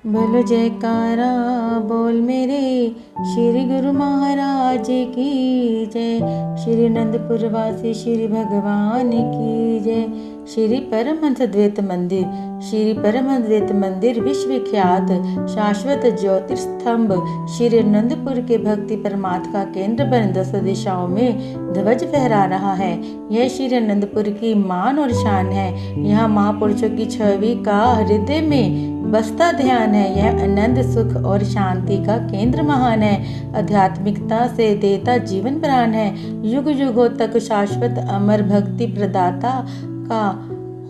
बोलो जयकारा बोल मेरे श्री गुरु महाराज की जय। श्री नंदपुर वासी श्री भगवान की जय। श्री परमहंस द्वैत मंदिर। श्री परमहंस द्वैत मंदिर विश्व विख्यात शाश्वत ज्योतिर्स्तंभ श्री नंदपुर के भक्ति परमार्थ का केंद्र बन 10 दिशाओं में ध्वज फहरा रहा है। यह श्री नंदपुर की मान और शान है। यहाँ महापुरुषों की छवि का हृदय में बसता ध्यान है। यह आनंद सुख और शांति का केंद्र महान है। आध्यात्मिकता से देता जीवन प्राण है। युग युगों तक शाश्वत अमर भक्ति प्रदाता का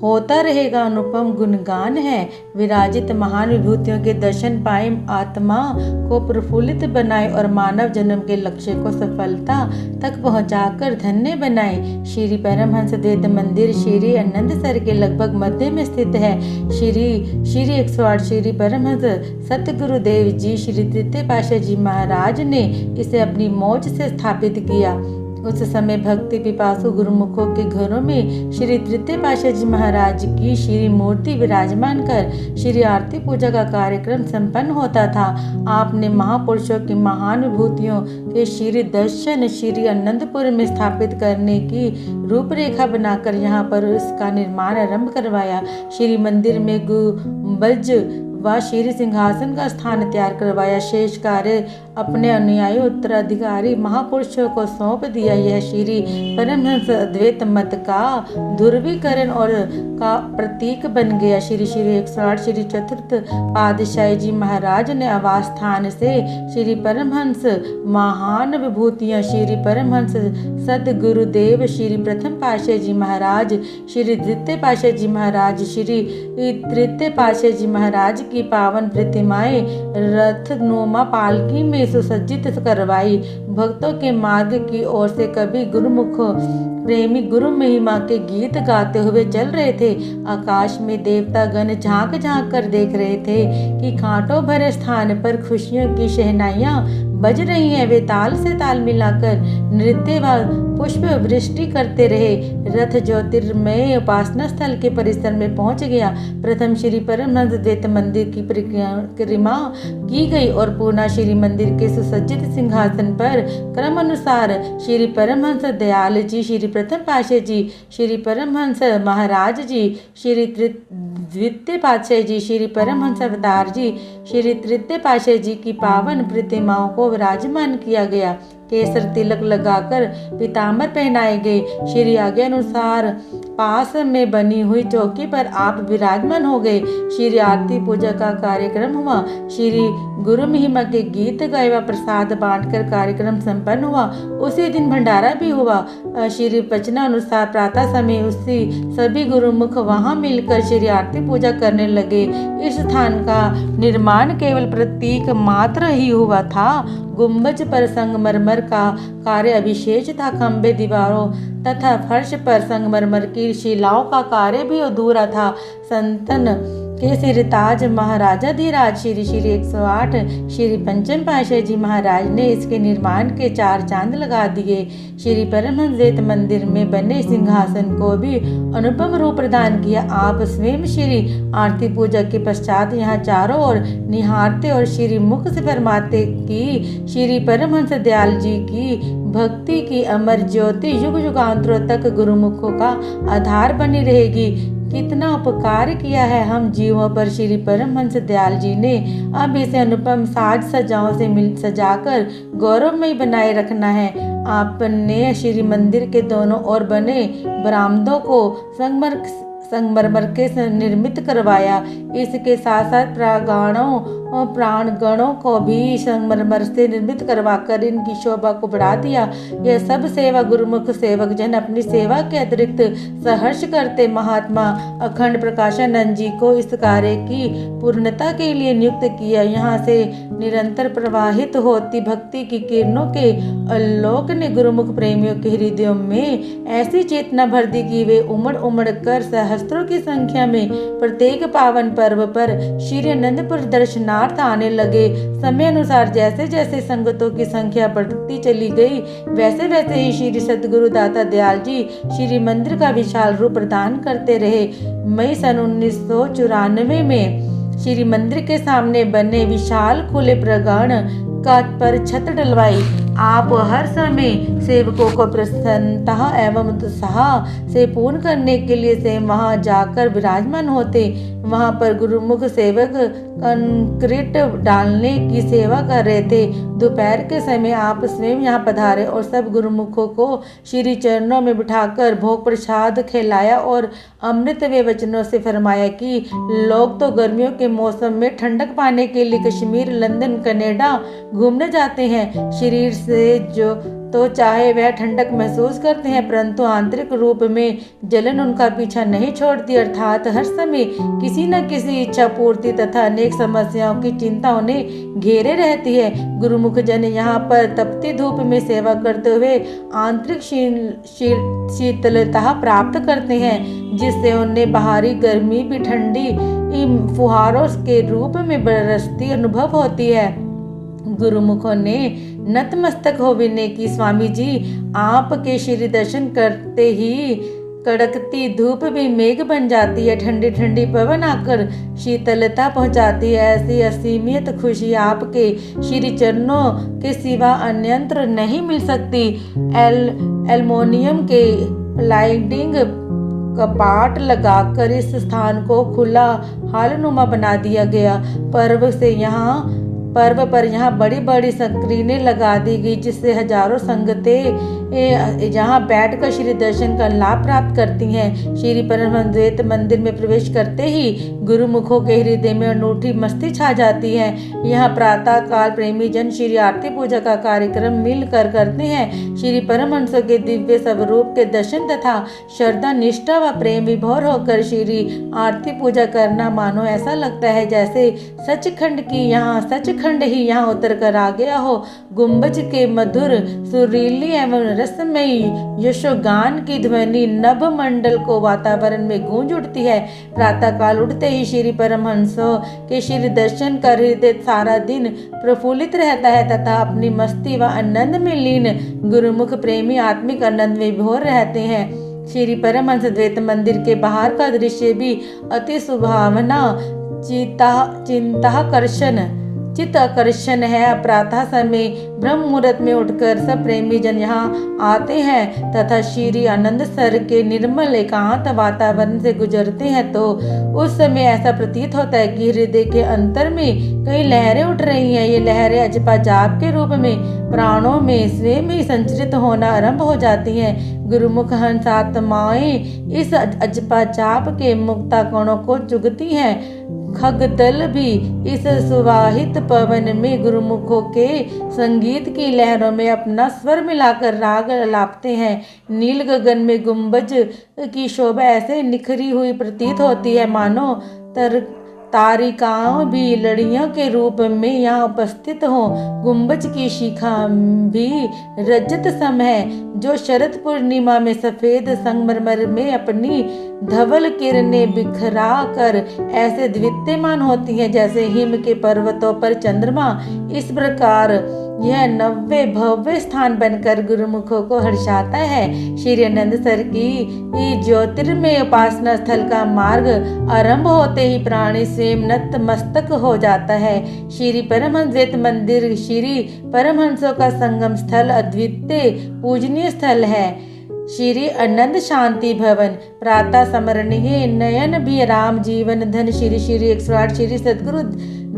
होता रहेगा अनुपम गुणगान है। विराजित महान विभूतियों के दर्शन पाए आत्मा को प्रफुल्लित बनाए और मानव जन्म के लक्ष्य को सफलता तक पहुंचाकर धन्य बनाए। श्री परमहंस द्वैत मंदिर श्री आनंदसर के लगभग मध्य में स्थित है। श्री 108 श्री परमहंस सतगुरुदेव जी श्री तृतीय पातशाह जी महाराज ने इसे अपनी मौज से स्थापित किया। उस समय भक्ति पिपासु गुरुमुखों के घरों में श्री तृतीय पातशाह जी महाराज की श्री मूर्ति विराजमान कर श्री आरती पूजा का कार्यक्रम संपन्न होता था। आपने महापुरुषों की महान विभूतियों के श्री दर्शन श्री आनंदपुर में स्थापित करने की रूपरेखा बनाकर यहाँ पर इसका निर्माण आरंभ करवाया। श्री मंदिर में गुंबज व श्री सिंहासन का स्थान तैयार करवाया। शेष कार्य अपने अनुयायी उत्तराधिकारी महापुरुषों को सौंप दिया। यह श्री परमहंस अद्वैत मत का ध्रुवीकरण और का प्रतीक बन गया। श्री 108 श्री चतुर्थ पातशाह जी महाराज ने आवास स्थान से श्री परमहंस महान विभूतियां श्री परमहंस सदगुरुदेव श्री प्रथम पातशाह जी महाराज श्री द्वितीय पातशाह जी महाराज श्री तृतीय पातशाह जी महाराज की पावन प्रतिमाएं रथनुमा पालकी में सुसज्जित करवाई। भक्तों के मार्ग की ओर से कभी गुरुमुख प्रेमी गुरु महिमा के गीत गाते हुए चल रहे थे। आकाश में देवता गण झांक झांक कर देख रहे थे कि खाटों भरे स्थान पर खुशियों की शहनाइयां बज रही हैं। वे ताल से ताल मिलाकर नृत्य व पुष्प वृष्टि करते रहे। रथ ज्योतिर्मय उपासना स्थल के परिसर में पहुंच गया। प्रथम श्री परमहंस द्वैत मंदिर की परिक्रमा की गई और पुनः श्री मंदिर के सुसज्जित सिंहासन पर क्रम अनुसार श्री परमहंस दयाल जी श्री प्रथम पातशाह जी श्री परमहंस महाराज जी श्री द्वितीय पातशाह जी श्री परमहंस अवतार जी श्री तृतीय पातशाह जी की पावन प्रतिमाओं को विराजमान किया गया। केसर तिलक लगाकर पीताम्बर पहनाए गए। श्री आज्ञा अनुसार पास में बनी हुई चौकी पर आप विराजमान हो गए। श्री आरती पूजा का कार्यक्रम हुआ। श्री गुरु महिमा के गीत गाए व प्रसाद बांटकर कार्यक्रम संपन्न हुआ। उसी दिन भंडारा भी हुआ। श्री वचना अनुसार प्रातः समय उसी सभी गुरुमुख वहां मिलकर श्री आरती पूजा करने लगे। इस स्थान का निर्माण केवल प्रतीक मात्र ही हुआ था। गुंबज पर संगमरमर का कार्य अविशेष था। खंबे दीवारों तथा फर्श पर संगमरमर की शिलाओं का कार्य भी अधूरा था। संतन के सिरताज महाराजा धीराज श्री 108 श्री पंचम पातशाह जी महाराज ने इसके निर्माण के 4 चांद लगा दिए। श्री परमहंस द्वैत मंदिर में बने सिंहासन को भी अनुपम रूप प्रदान किया। आप स्वयं श्री आरती पूजा के पश्चात यहाँ चारों ओर निहारते और श्री मुख से फरमाते कि श्री परमहंस दयाल जी की भक्ति की अमर ज्योति युग युगांतरों तक गुरुमुखों का आधार बनी रहेगी। कितना उपकार किया है हम जीवों पर श्री परमहंस दयाल जी ने। अब इसे अनुपम साज सजाओं से सजाकर गौरवमय बनाए रखना है। आपने श्री मंदिर के दोनों ओर बने बरामदों को संगमरमर के निर्मित करवाया। इसके साथ साथ प्राणगणों को भी संगमरमर से निर्मित करवाकर इनकी शोभा को बढ़ा दिया। यह सब सेवा गुरुमुख सेवक जन अपनी सेवा के अतिरिक्त सहर्ष करते। महात्मा अखंड प्रकाशानंद जी को इस कार्य की पूर्णता के लिए नियुक्त किया। यहाँ से निरंतर प्रवाहित होती भक्ति की किरणों के आलोक ने गुरुमुख प्रेमियों के हृदयों में ऐसी चेतना भर दी कि वे उमड़ उमड़ कर सहस्त्रों की संख्या में प्रत्येक पावन पर्व पर श्री आनंदपुर दर्शनार्थ आने लगे। समय अनुसार जैसे जैसे संगतों की संख्या बढ़ती चली गई वैसे वैसे ही श्री सतगुरु दाता दयाल जी श्री मंदिर का विशाल रूप प्रदान करते रहे। मई सन 1994 में श्री मंदिर के सामने बने विशाल खुले प्रांगण का पर छत डलवाई। आप हर समय सेवकों को प्रसन्नता एवं उत्साह से पूर्ण करने के लिए स्वयं वहां जाकर विराजमान होते। वहां पर गुरुमुख सेवक कंक्रीट डालने की सेवा कर रहे थे। दोपहर के समय आप स्वयं यहाँ पधारे और सब गुरुमुखों को श्री चरणों में बिठाकर भोग प्रसाद खिलाया और अमृत वे वचनों से फरमाया कि लोग तो गर्मियों के मौसम में ठंडक पाने के लिए कश्मीर, लंदन, कनाडा घूमने जाते हैं। शरीर से जो तो चाहे वह ठंडक महसूस करते हैं, परंतु आंतरिक रूप में जलन उनका पीछा नहीं छोड़ती, अर्थात हर समय किसी न किसी इच्छा पूर्ति तथा अनेक समस्याओं की चिंता उन्हें घेरे रहती है। गुरुमुख जन यहाँ पर तपती धूप में सेवा करते हुए आंतरिक शीतलता प्राप्त करते हैं, जिससे उन्हें बाहरी गर्मी भी ठंडी फुहारों के रूप में बरसती अनुभव होती है। गुरुमुखों ने नतमस्तक हो विनय की, स्वामी जी आपके श्री दर्शन करते ही कड़कती धूप भी मेघ बन जाती है, ठंडी ठंडी पवन आकर शीतलता पहुंचाती है। ऐसी असीमित खुशी आपके श्री चरणों के सिवा अन्यत्र नहीं मिल सकती। एल्युमिनियम के स्लाइडिंग कपाट लगाकर इस स्थान को खुला हालनुमा बना दिया गया। पर्व पर यहाँ बड़ी बड़ी स्क्रीनें लगा दी गई, जिससे हजारों संगतें यहाँ बैठकर श्री दर्शन का लाभ प्राप्त करती हैं। श्री परमहंस द्वैत मंदिर में प्रवेश करते ही गुरुमुखों के हृदय में अनूठी मस्ती छा जाती है। यहाँ प्रातः काल प्रेमी जन श्री आरती पूजा का कार्यक्रम मिलकर करते हैं। श्री परमहंसों के दिव्य स्वरूप के दर्शन तथा श्रद्धा, निष्ठा व प्रेम विभोर होकर श्री आरती पूजा करना मानो ऐसा लगता है जैसे सचखंड ही यहाँ उतर कर आ गया हो। गुंबज के मधुर सुरीली एवं रसमयी यशोगान की ध्वनि नभ मंडल को वातावरण में गूंज उठती है। प्रातः काल उठते ही श्री परमहंसों के श्री दर्शन कर हृदय सारा दिन प्रफुल्लित रहता है तथा अपनी मस्ती व आनंद में लीन गुरुमुख प्रेमी आत्मिक आनंद में विभोर रहते हैं। श्री परमहंस द्वैत मंदिर के बाहर का दृश्य भी अति सुभावना चित्त आकर्षण है। प्रातः समय ब्रह्म मुहूर्त में उठकर सब प्रेमी जन यहाँ आते हैं तथा श्री आनंद सर के निर्मल एकांत वातावरण से गुजरते हैं तो उस समय ऐसा प्रतीत होता है कि हृदय के अंतर में कई लहरें उठ रही हैं। ये लहरें अजपा जाप के रूप में प्राणों में स्वयं ही संचरित होना आरंभ हो जाती हैं। गुरुमुख हंस आत्माएं इस अजपा जाप के मुक्ता कणों को चुगती हैं। खगदल भी इस सुवाहित पवन में गुरुमुखों के संगीत की लहरों में अपना स्वर मिलाकर राग लापते हैं। नील गगन में गुंबज की शोभा ऐसे निखरी हुई प्रतीत होती है मानो तारिकाओं भी लड़ियों के रूप में यहाँ उपस्थित हों। गुंबज की शिखा भी रजत सम है, जो शरद पूर्णिमा में सफेद संगमरमर में अपनी धवल किरणें बिखरा कर ऐसे द्वितीयमान होती हैं जैसे हिम के पर्वतों पर चंद्रमा। इस प्रकार यह नव्य भव्य स्थान बनकर गुरुमुखों को हर्षाता है। श्री आनंद सर की ज्योतिर्मय उपासना स्थल का मार्ग आरंभ होते ही प्राणी स्वयं नतमस्तक हो जाता है। श्री परमहंस द्वैत मंदिर श्री परमहंसों का संगम स्थल, अद्वितीय पूजनीय स्थल है। श्री आनंद शांति भवन प्रातः स्मरणीय नयन भी राम जीवन धन श्री 108 श्री सदगुरु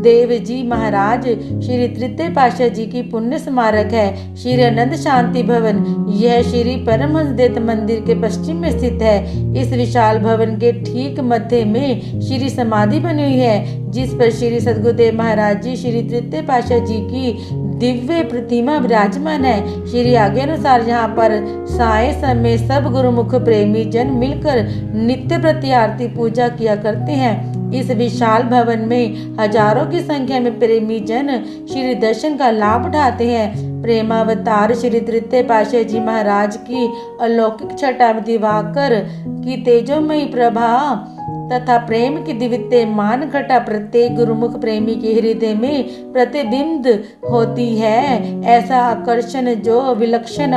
देव जी महाराज श्री तृतीय पातशाह जी की पुण्य स्मारक है। श्री आनंद शांति भवन यह श्री परमहंस द्वैत मंदिर के पश्चिम में स्थित है। इस विशाल भवन के ठीक मध्य में श्री समाधि बनी हुई है, जिस पर श्री सदगुरुदेव महाराज जी श्री तृतीय पातशाह जी की दिव्य प्रतिमा विराजमान है। श्री आगे अनुसार यहाँ पर साय समय सब गुरुमुख प्रेमी जन मिलकर नित्य प्रति आरती पूजा किया करते हैं। इस विशाल भवन में हजारों की संख्या में प्रेमी जन श्री दर्शन का लाभ उठाते हैं। प्रेमावतार श्री तृतीय पातशाह जी महाराज की अलौकिक छटा दिवाकर की तेजोमयी प्रभा तथा प्रेम की दिव्यमान घटा प्रत्येक गुरुमुख प्रेमी के हृदय में प्रतिबिंब होती है। ऐसा आकर्षण जो विलक्षण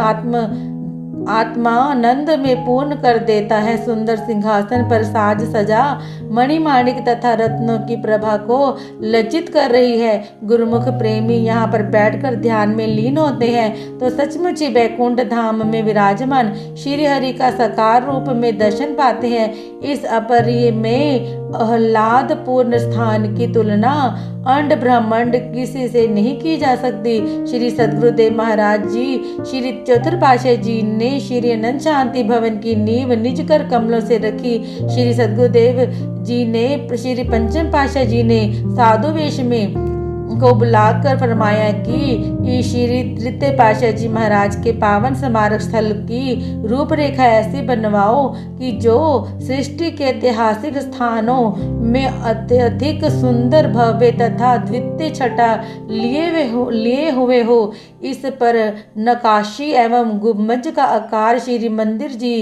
आत्मा आनंद में पूर्ण कर देता है। सुंदर सिंहासन पर साज सजा मणिमाणिक तथा रत्नों की प्रभा को लज्जित कर रही है। गुरुमुख प्रेमी यहाँ पर बैठकर ध्यान में लीन होते हैं तो सचमुच ही वैकुंठ धाम में विराजमान श्री हरि का साकार रूप में दर्शन पाते हैं। इस अपरिमेय आह्लाद पूर्ण स्थान की तुलना अंड ब्रह्मांड किसी से नहीं की जा सकती। श्री सद्गुरुदेव महाराज जी श्री चतुर पातशाह जी ने श्री अनंत शांति भवन की नींव निज कर कमलों से रखी। श्री सद्गुरुदेव जी ने श्री पंचम पातशाह जी ने साधु वेश में को बुलाकर फरमाया कि श्री तृतीय पातशाह जी महाराज के पावन स्मारक स्थल की रूपरेखा ऐसी बनवाओ कि जो सृष्टि के ऐतिहासिक स्थानों में अत्यधिक सुंदर भव्य तथा द्वितीय छटा लिए हुए हो। इस पर नकाशी एवं गुंबज का आकार श्री मंदिर जी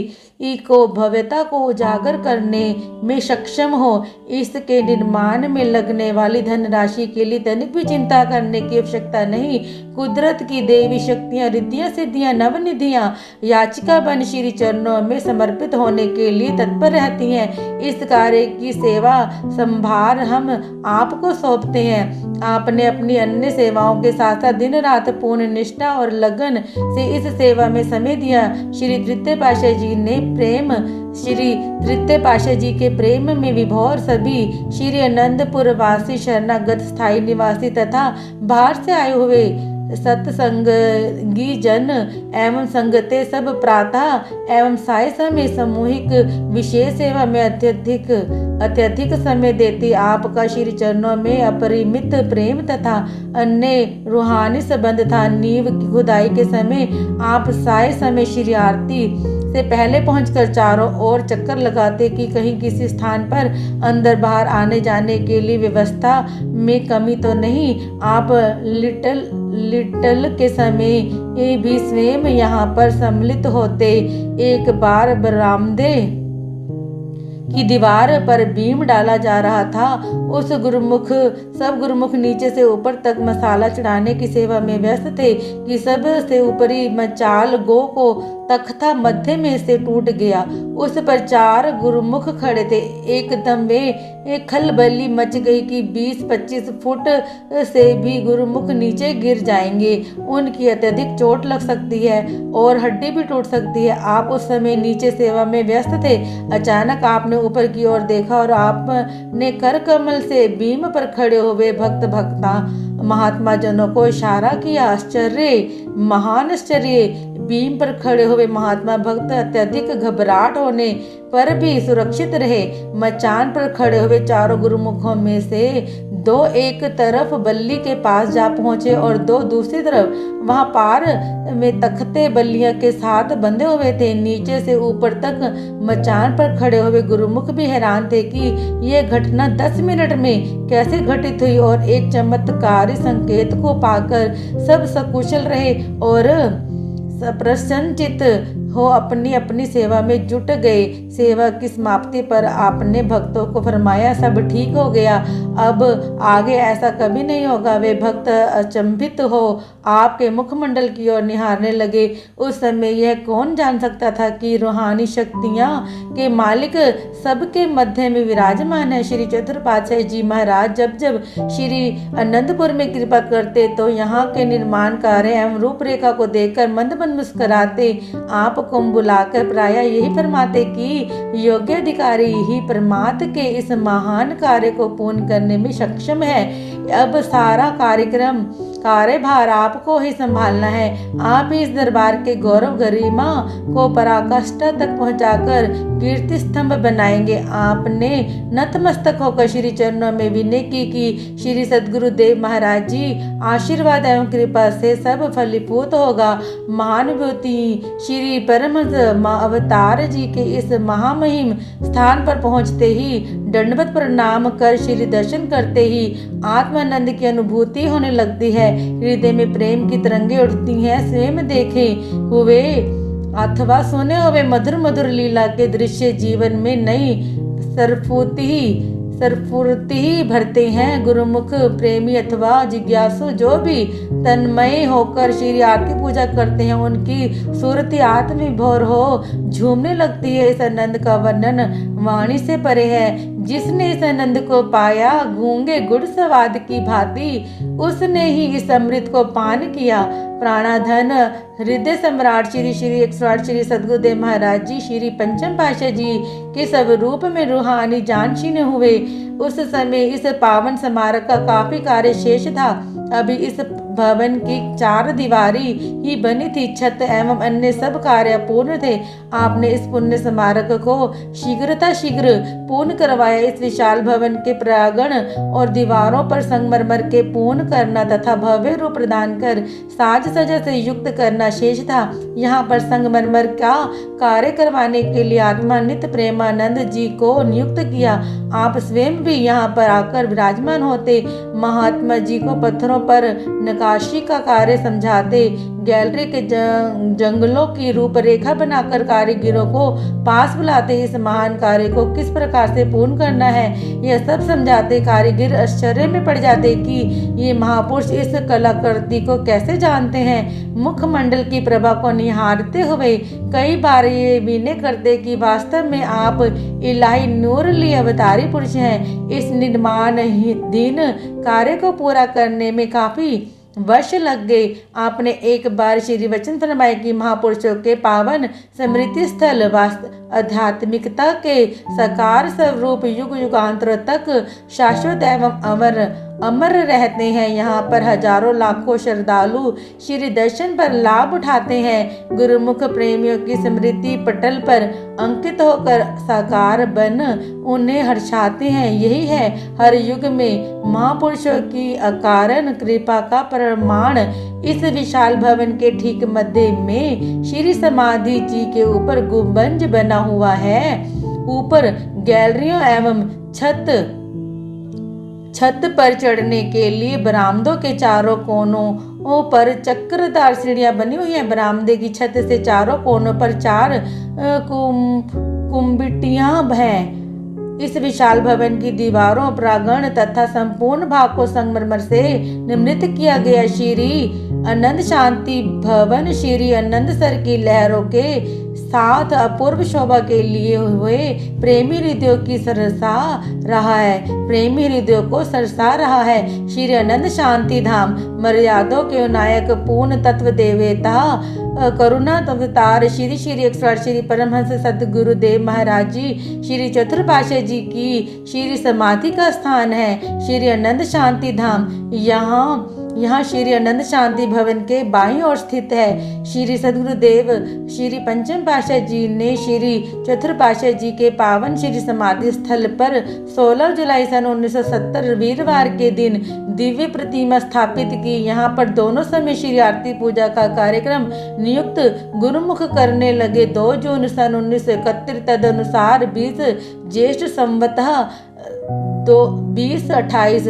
को भव्यता को उजागर करने में सक्षम हो। इसके निर्माण में लगने वाली धनराशि के लिए तनिक भी चिंता करने की आवश्यकता नहीं। कुदरत की देवी शक्तियां, रिद्धियां, सिद्धियां, नवनिधियां याचिका बन श्री चरणों में समर्पित होने के लिए तत्पर रहती हैं। इस कार्य की सेवा संभार हम आपको सौंपते हैं। आपने अपनी अन्य सेवाओं के साथ साथ दिन रात पूर्ण निष्ठा और लगन से इस सेवा में समय दिया। श्री तृतीय पातशाह जी ने श्री तृतीय पातशाह जी के प्रेम में विभोर सभी श्री आनंदपुर वासी, शरणागत, स्थायी निवासी तथा बाहर से आए हुए सत्संगी जन एवं संगते सब प्रातः एवं साय समय सामूहिक विशेष सेवा में अत्यधिक समय देती आपका श्री चरणों में अपरिमित प्रेम तथा अन्य रूहानी संबंध था। नींव की खुदाई के समय आप साय समय श्री आरती से पहले पहुंचकर चारों ओर चक्कर लगाते कि कहीं किसी स्थान पर अंदर बाहर आने जाने के लिए व्यवस्था में कमी तो नहीं। आप लिटल के समय भी स्वयं यहाँ पर सम्मिलित होते। एक बार बरामदे की दीवार पर बीम डाला जा रहा था। उस सब गुरुमुख नीचे से ऊपर तक मसाला चढ़ाने की सेवा में व्यस्त थे कि सब से ऊपरी मचाल गो को तख्ता मध्य में से टूट गया। उस पर 4 गुरुमुख खड़े थे। एकदम वे एक खलबली मच गई कि 20-25 फुट से भी गुरुमुख नीचे गिर जाएंगे। उनकी अत्यधिक चोट लग सकती है और हड्डी भी टूट सकती है। आप उस समय नीचे सेवा में व्यस्त थे। अचानक आपने ऊपर की ओर देखा और आपने कर कमल से बीम पर खड़े हुए भक्ता महात्मा जनों को इशारा किया। आश्चर्य, महान आश्चर्य! बीम पर खड़े हुए महात्मा भक्त अत्यधिक घबराहट होने पर भी सुरक्षित रहे। मचान पर खड़े हुए 4 गुरुमुखों में से 2 एक तरफ बल्ली के पास जा पहुंचे और 2 दूसरी तरफ। वहां पार में तख्ते बल्लियां के साथ बंधे हुए थे। नीचे से ऊपर तक मचान पर खड़े हुए गुरुमुख भी हैरान थे कि यह घटना 10 मिनट में कैसे घटित हुई और एक चमत्कारी संकेत को पाकर सब सकुशल रहे और प्रसन्नचित हो अपनी अपनी सेवा में जुट गए। सेवा की समाप्ति पर आपने भक्तों को फरमाया, सब ठीक हो गया, अब आगे ऐसा कभी नहीं होगा। वे भक्त अचंभित हो आपके मुखमंडल की ओर निहारने लगे। उस समय यह कौन जान सकता था कि रूहानी शक्तियां के मालिक सबके मध्य में विराजमान है। श्री चतुर पातशाह जी महाराज जब श्री आनंदपुर में कृपा करते तो यहाँ के निर्माण कार्य एवं रूपरेखा को देखकर मंद मंद मुस्कुराते। आप को बुलाकर प्राय यही फरमाते कि योग्य अधिकारी ही परमात्मा के इस महान कार्य को पूर्ण करने में सक्षम है। अब सारा कार्यभार आपको ही संभालना है। आप ही इस दरबार के गौरव गरिमा को पराकाष्ठा तक पहुंचाकर कीर्ति स्तंभ बनाएंगे। आपने नतमस्तक होकर श्री चरणों में विनय की कि श्री सद्गुरुदेव महाराज जी आशीर्वाद एवं कृपा से सब फलीभूत होगा। महानुभूति श्री परम अवतार जी के इस महामहिम स्थान पर पहुंचते ही दंडवत प्रणाम कर श्री दर्शन करते ही आत्मानंद की अनुभूति होने लगती है। हृदय में प्रेम की तरंगे उठती हैं। स्वयं देखे हुए अथवा सुने हुए मधुर मधुर लीला के दृश्य जीवन में नई सरफुर्ती ही भरते हैं। गुरुमुख प्रेमी अथवा जिज्ञासु जो भी तन्मय होकर श्री आरती पूजा करते हैं, उनकी सूरत आत्म विभोर हो झूमने लगती है। इस आनंद का वर्णन वाणी से परे है। जिसने इस आनंद को पाया गूंगे गुड़ स्वाद की भांति, उसने ही इस अमृत को पान किया। प्राणाधन हृदय सम्राट श्री श्री 108 श्री सद्गुरुदेव महाराज जी श्री पंचम पातशाह जी के स्वरूप में रूहानी जानशीन हुए। उस समय इस पावन स्मारक का काफी कार्य शेष था। अभी इस भवन की 4 दीवारी ही बनी थी, छत एवं अन्य सब कार्य पूर्ण थे। आपने इस पुण्य स्मारक को शीघ्र पूर्ण करवाया। इस विशाल भवन के प्रांगण और दीवारों पर संगमरमर के पूर्ण करना तथा भव्य रूप प्रदान कर साज सजा से युक्त करना शेष था। यहाँ पर संगमरमर का कार्य करवाने के लिए आत्मान्वित प्रेमानंद जी को नियुक्त किया। आप स्वयं भी यहाँ पर आकर विराजमान होते, महात्मा जी को पत्थरों पर नकाशी का कार्य समझाते, गैलरी के जंगलों की रूपरेखा बनाकर कारीगरों को पास बुलाते, इस महान कार्य को किस प्रकार से पूर्ण करना है यह सब समझाते। कारीगर आश्चर्य में पड़ जाते कि ये महापुरुष इस कलाकृति को कैसे जानते हैं। मुखमंडल की प्रभा को निहारते हुए कई बार ये विनय करते कि वास्तव में आप इलाही नूरली अवतारी पुरुष हैं। इस निर्माणाधीन कार्य को पूरा करने में काफी वर्ष लग गए। आपने एक बार श्री वचन फरमाए कि महापुरुषों के पावन स्मृति स्थल आध्यात्मिकता के साकार स्वरूप युग युगांतरों तक शाश्वत एवं अमर रहते हैं। यहाँ पर हजारों लाखों श्रद्धालु श्री दर्शन पर लाभ उठाते हैं। गुरुमुख प्रेमियों की स्मृति पटल पर अंकित होकर साकार बन उन्हें हर्षाते हैं। यही है हर युग में महापुरुषों की अकारण कृपा का प्रमाण। इस विशाल भवन के ठीक मध्य में श्री समाधि जी के ऊपर गुंबज बना हुआ है। ऊपर गैलरियों एवं छत पर चढ़ने के लिए बरामदों के चारों कोनों पर चक्रदार सीढ़ियां बनी हुई हैं। बरामदे की छत से चारों कोनों पर 4 कुंबिटियां हैं। इस विशाल भवन की दीवारों, प्रांगण तथा संपूर्ण भाग को संगमरमर से निर्मित किया गया। श्री आनंद शांति भवन श्री आनंद सर की लहरों के साथ अपूर्व शोभा के लिए हुए प्रेमी हृदयों की सरसा रहा है। प्रेमी हृदयों को सरसा रहा है। श्री आनंद शांति धाम मर्यादों के नायक पूर्ण तत्व देवता करुणा अवतार श्री श्री 108 श्री परमहंस सद्गुरुदेव महाराज जी श्री चतुर्थ पातशाह जी की श्री समाधि का स्थान है। श्री आनंद शांति धाम यहाँ श्री आनंद शांति भवन के बाईं ओर स्थित है। श्री सद्गुरुदेव श्री पंचम पातशाह जी ने श्री चतुर्थ पातशाह जी के पावन श्री समाधि स्थल पर 16 जुलाई सन 1970 वीरवार के दिन दिव्य प्रतिमा स्थापित की। यहाँ पर दोनों समय श्री आरती पूजा का कार्यक्रम नियुक्त गुरुमुख करने लगे। 2 जून सन 1931 तदनुसार 20 ज्येष्ठ संवतः 2028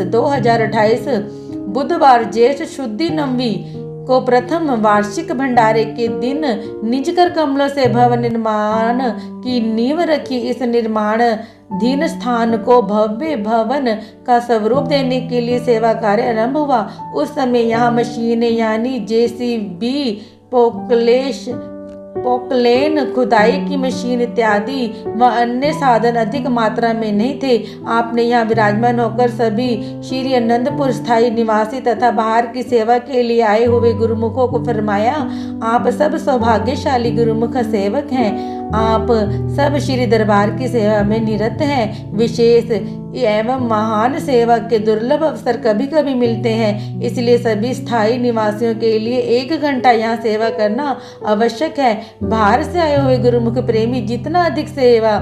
बुधवार ज्येष्ठ शुद्धि नवमी को प्रथम वार्षिक भंडारे के दिन निजकर कमलों से भवन निर्माण की नींव रखी। इस निर्माणाधीन स्थान को भव्य भवन का स्वरूप देने के लिए सेवा कार्य आरंभ हुआ। उस समय यहाँ मशीनें यानी जेसीबी, पोकलेन, खुदाई की मशीन इत्यादि व अन्य साधन अधिक मात्रा में नहीं थे। आपने यहाँ विराजमान होकर सभी श्री आनंदपुर स्थायी निवासी तथा बाहर की सेवा के लिए आए हुए गुरुमुखों को फरमाया, आप सब सौभाग्यशाली गुरुमुख सेवक हैं। आप सब श्री दरबार की सेवा में निरत हैं। विशेष एवं महान सेवा के दुर्लभ अवसर कभी कभी मिलते हैं, इसलिए सभी स्थायी निवासियों के लिए 1 घंटा यहाँ सेवा करना आवश्यक है। बाहर से आए हुए गुरुमुख प्रेमी जितना अधिक सेवा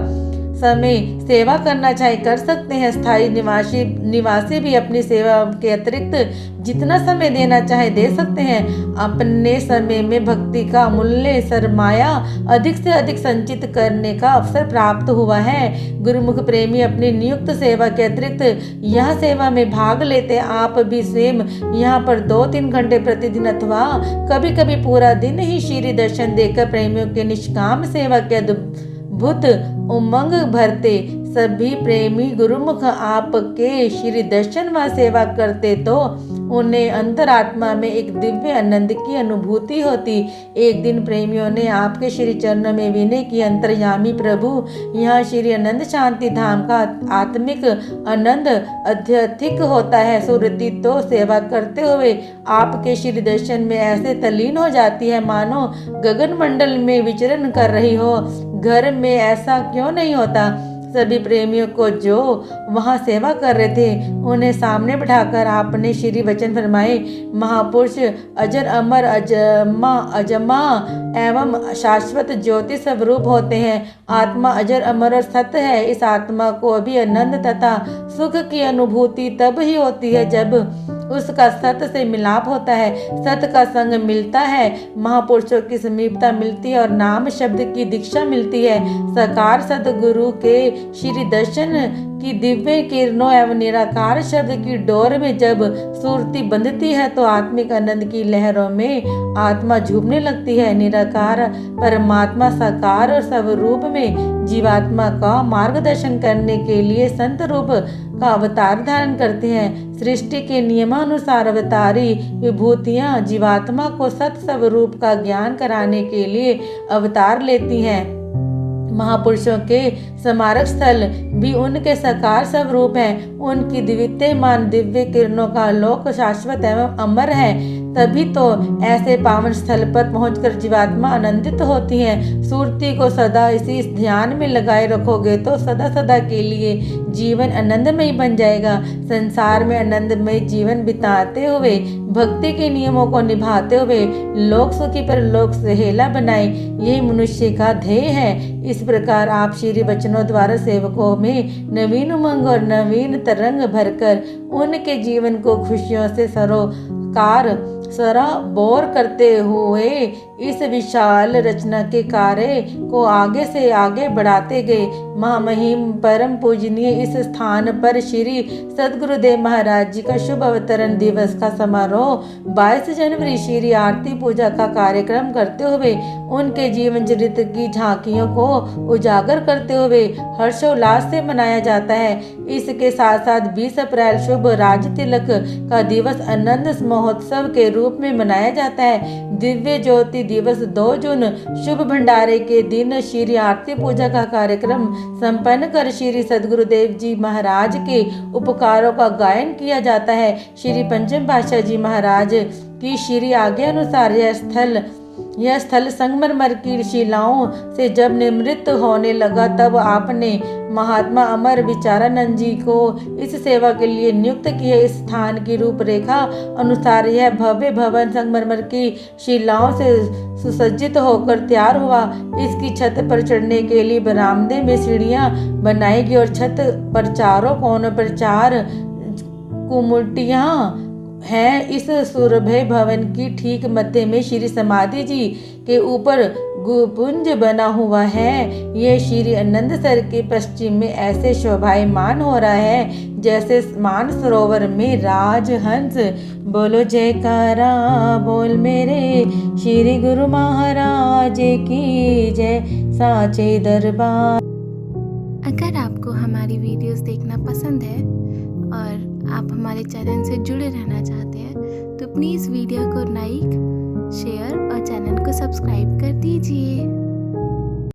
करना चाहे कर सकते हैं। स्थायी निवासी भी अपनी सेवा के अतिरिक्त जितना समय देना चाहे दे सकते हैं। अपने समय में भक्ति का मूल्य सरमाया अधिक से अधिक संचित करने का अवसर प्राप्त हुआ है। गुरुमुख प्रेमी अपनी नियुक्त सेवा के अतिरिक्त यह सेवा में भाग लेते। आप भी स्वयं यहाँ पर 2-3 घंटे प्रतिदिन अथवा कभी कभी पूरा दिन ही श्री दर्शन देकर प्रेमियों के निष्काम सेवा के अद्भुत उमंग भरते। सभी प्रेमी गुरुमुख आपके श्री दर्शन व सेवा करते तो उन्हें अंतरात्मा में एक दिव्य आनंद की अनुभूति होती। एक दिन प्रेमियों ने आपके श्री चरणों में विनय की, अंतर्यामी प्रभु, यहाँ श्री आनंद शांति धाम का आत्मिक आनंद अत्यधिक होता है। सुरति तो सेवा करते हुए आपके श्री दर्शन में ऐसे तल्लीन हो जाती है मानो गगन मंडल में विचरण कर रही हो। घर में ऐसा क्यों नहीं होता? सभी प्रेमियों को जो वहाँ सेवा कर रहे थे उन्हें सामने बिठाकर आपने श्री वचन फरमाए, महापुरुष अजर अमर अजमा एवं शाश्वत ज्योति स्वरूप होते हैं। आत्मा अजर अमर और सत्य है। इस आत्मा को भी आनंद तथा सुख की अनुभूति तब ही होती है जब उसका सत्य से मिलाप होता है, सत्य का संग मिलता है, महापुरुषों की समीपता मिलती है और नाम शब्द की दीक्षा मिलती है। साकार सतगुरु के श्री दर्शन की दिव्य किरणों एवं निराकार शब्द की डोर में जब सुरती बंधती है तो आत्मिक आनंद की लहरों में आत्मा झूमने लगती है। निराकार परमात्मा साकार और स्वरूप में जीवात्मा का मार्गदर्शन करने के लिए संत रूप का अवतार धारण करते हैं। सृष्टि के नियमानुसार अवतारी विभूतियां जीवात्मा को सत स्वरूप का ज्ञान कराने के लिए अवतार लेती हैं। महापुरुषों के स्मारक स्थल भी उनके साकार स्वरूप हैं। उनकी द्वितीयमान दिव्य किरणों का लोक शाश्वत एवं अमर है। तभी तो ऐसे पावन स्थल पर पहुंचकर जीवात्मा आनंदित होती हैं। सुरती को सदा इसी ध्यान में लगाए रखोगे तो सदा सदा के लिए जीवन आनंदमय बन जाएगा। संसार में आनंदमय जीवन बिताते हुए भक्ति के नियमों को निभाते हुए लोक सुखी पर लोक सहेला बनाए, यही मनुष्य का ध्येय है। इस प्रकार आप श्री वचनों द्वारा सेवकों में नवीन उमंग और नवीन तरंग भरकर उनके जीवन को खुशियों से सराबोर करते हुए इस विशाल रचना के कार्य को आगे से आगे बढ़ाते गए। महामहिम परम पूजनीय इस स्थान पर श्री सदगुरुदेव महाराज जी का शुभ अवतरण दिवस का समारोह 22 जनवरी श्री आरती पूजा का कार्यक्रम करते हुए उनके जीवन चरित्र की झांकियों को उजागर करते हुए हर्षोल्लास से मनाया जाता है। इसके साथ साथ 20 अप्रैल शुभ राज तिलक का दिवस आनंद महोत्सव के रूप में मनाया जाता है। दिव्य ज्योति दिवस 2 जून शुभ भंडारे के दिन श्री आरती पूजा का कार्यक्रम संपन्न कर श्री सदगुरुदेव जी महाराज के उपकारों का गायन किया जाता है। श्री पंचम पातशाह जी महाराज की श्री आज्ञा अनुसार यह स्थल संगमरमर की शिलाओं से जब निर्मित होने लगा तब आपने महात्मा अमर विचारानंद जी को इस सेवा के लिए नियुक्त किया। इस स्थान की रूपरेखा अनुसार यह भव्य भवन संगमरमर की शिलाओं से सुसज्जित होकर तैयार हुआ। इसकी छत पर चढ़ने के लिए बरामदे में सीढ़ियां बनाई गई और छत पर चारों कोनों पर 4 कुमुटियां हैं। इस सुरभय भवन की ठीक मध्य में श्री समाधि जी के ऊपर गुपुंज बना हुआ है। ये श्री आनंदसर के पश्चिम में ऐसे शोभायमान हो रहा है जैसे मान सरोवर में राजहंस। बोलो जयकारा बोल मेरे श्री गुरु महाराज की जय, साचे दरबार। अगर आपको हमारी वीडियोस देखना पसंद है और आप हमारे चैनल से जुड़े रहना चाहते हैं तो प्लीज़ वीडियो को लाइक, शेयर और चैनल को सब्सक्राइब कर दीजिए।